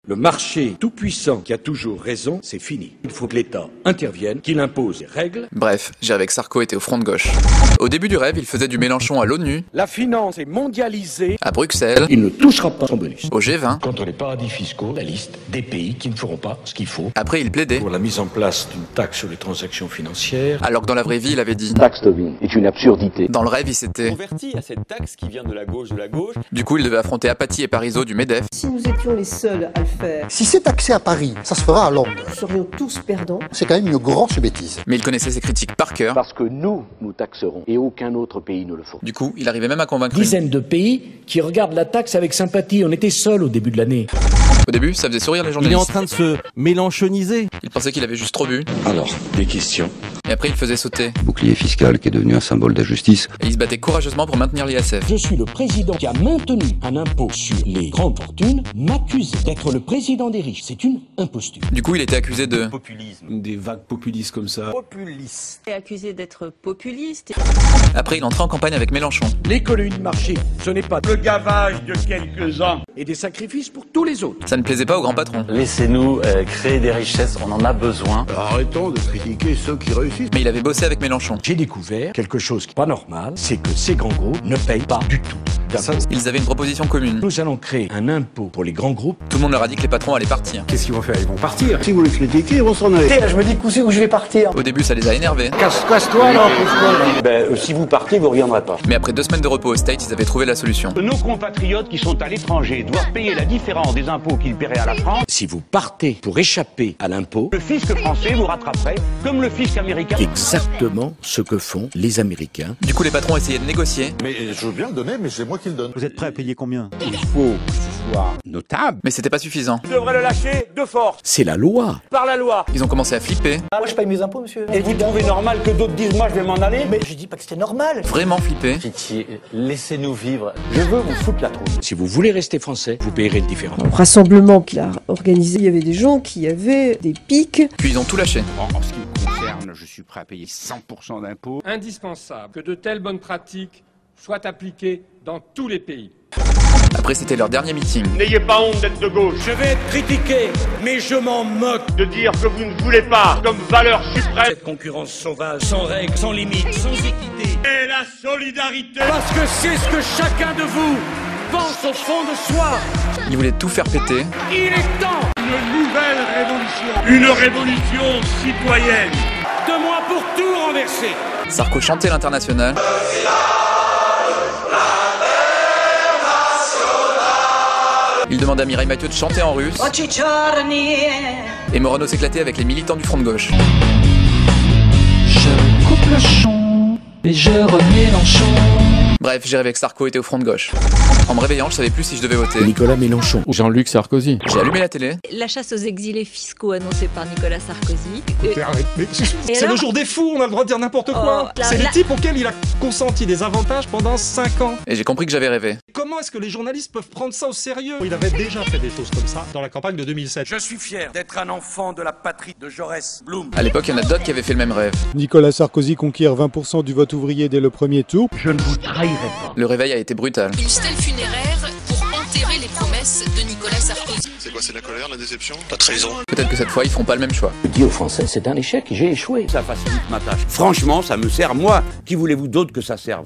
Le marché tout-puissant qui a toujours raison, c'est fini. Il faut que l'État intervienne, qu'il impose des règles. Bref, avec Sarko était au front de gauche. Au début du rêve, il faisait du Mélenchon à l'ONU, La finance est mondialisée. à Bruxelles, Il ne touchera pas son bonus. au G20. Contre les paradis fiscaux, la liste des pays qui ne feront pas ce qu'il faut. Après, il plaidait, Pour la mise en place d'une taxe sur les transactions financières. alors que dans la vraie vie, il avait dit. Taxe Tobin est une absurdité. Dans le rêve, il s'était. Converti à cette taxe qui vient de la gauche. Du coup, il devait affronter Apathy et Parisot du MEDEF. Si nous étions les seuls à le faire, Si c'est taxé à Paris, ça se fera à Londres. nous serions tous perdants. C'est quand même une grosse bêtise. Mais il connaissait ses critiques par cœur. Parce que nous taxerons et aucun autre pays ne le fera. Du coup, il arrivait même à convaincre. Dizaines de pays qui regardent la taxe avec sympathie. On était seuls au début de l'année. Au début, ça faisait sourire les Il est en journalistes. train de se mélenchoniser. Il pensait qu'il avait juste trop bu. Alors, des questions. Et après, il faisait sauter. Bouclier fiscal qui est devenu un symbole d'injustice. Et il se battait courageusement pour maintenir l'ISF. Je suis le président qui a maintenu un impôt sur les grandes fortunes. M'accuse d'être le président des riches. C'est une imposture. Du coup, il était accusé de. Populisme. Des vagues populistes comme ça. Populiste. est accusé d'être populiste. Après, il entrait en campagne avec Mélenchon. L'économie de marché, ce n'est pas le gavage de quelques-uns et des sacrifices pour tous les autres. Ça ne plaisait pas au grand patron. Laissez-nous créer des richesses, on en a besoin. Arrêtons de critiquer ceux qui réussissent. Mais il avait bossé avec Mélenchon. J'ai découvert quelque chose qui n'est pas normal, c'est que ces grands groupes ne payent pas du tout d'impôts. Ils avaient une proposition commune. Nous allons créer un impôt pour les grands groupes. Tout le monde leur a dit que les patrons allaient partir. Qu'est-ce qu'ils vont faire? Ils vont partir. Si vous les critiquez, ils vont s'en aller. Je me dis où c'est où je vais partir. Au début, ça les a énervés. Casse-toi là, Si vous partez, vous reviendrez pas. Mais après 2 semaines de repos aux States, ils avaient trouvé la solution. Nos compatriotes qui sont à l'étranger doivent payer la différence des impôts qu'ils paieraient à la France. Si vous partez pour échapper à l'impôt, Le fisc français vous rattraperait comme le fisc américain. Exactement ce que font les Américains. Du coup, les patrons essayaient de négocier. Mais je veux bien le donner, mais c'est moi qui le donne. Vous êtes prêt à payer combien? il faut que ce soit notable. Mais c'était pas suffisant. Tu devrais le lâcher de force, C'est la loi. par la loi. Ils ont commencé à flipper. Moi je paye mes impôts, monsieur. Et vous trouvez normal que d'autres disent moi je vais m'en aller? Mais je dis pas que c'était normal. Vraiment flipper. Pitié, laissez-nous vivre. Je veux vous foutre la trouille. Si vous voulez rester français, vous payerez le différent. Au rassemblement qu'il a organisé, il y avait des gens qui avaient des pics. Puis ils ont tout lâché. En ce qui me concerne, je suis prêt à payer 100% d'impôts. Indispensable que de telles bonnes pratiques soient appliquées dans tous les pays. Après, c'était leur dernier meeting. N'ayez pas honte d'être de gauche. Je vais être critiqué, mais je m'en moque. De dire que vous ne voulez pas comme valeur suprême. Cette concurrence sauvage, sans règles, sans limites, sans équité. Et la solidarité. Parce que c'est ce que chacun de vous pense au fond de soi. Ils voulaient tout faire péter. Il est temps. Une nouvelle révolution. Une révolution citoyenne. De moi pour tout renverser. Sarko chantait l'international. Il demandait à Mireille Mathieu de chanter en russe. Et Morano s'éclatait avec les militants du front de gauche. Je coupe le chon et je remélanchon. Bref, j'ai rêvé avec Sarko était au front de gauche. En me réveillant, je savais plus si je devais voter. Nicolas Mélenchon. Jean-Luc Sarkozy. J'ai allumé la télé. La chasse aux exilés fiscaux annoncée par Nicolas Sarkozy. C'est alors le jour des fous, on a le droit de dire n'importe quoi. Oh, C'est les types auxquels il a consenti des avantages pendant 5 ans. Et j'ai compris que j'avais rêvé. Comment est-ce que les journalistes peuvent prendre ça au sérieux? Il avait déjà fait des choses comme ça dans la campagne de 2007. Je suis fier d'être un enfant de la patrie de Jaurès Blum. À l'époque, il y en a d'autres qui avaient fait le même rêve. Nicolas Sarkozy conquiert 20% du vote ouvrier dès le premier tour. Je ne vous trahirai pas. Le réveil a été brutal. Une stèle funéraire pour enterrer les promesses de Nicolas Sarkozy. C'est quoi, c'est la colère, la déception? La trahison? Peut-être que cette fois, ils feront pas le même choix. Je dis aux Français, c'est un échec, j'ai échoué. Ça facilite ma tâche. Franchement, ça me sert moi. Qui voulez-vous d'autre que ça serve?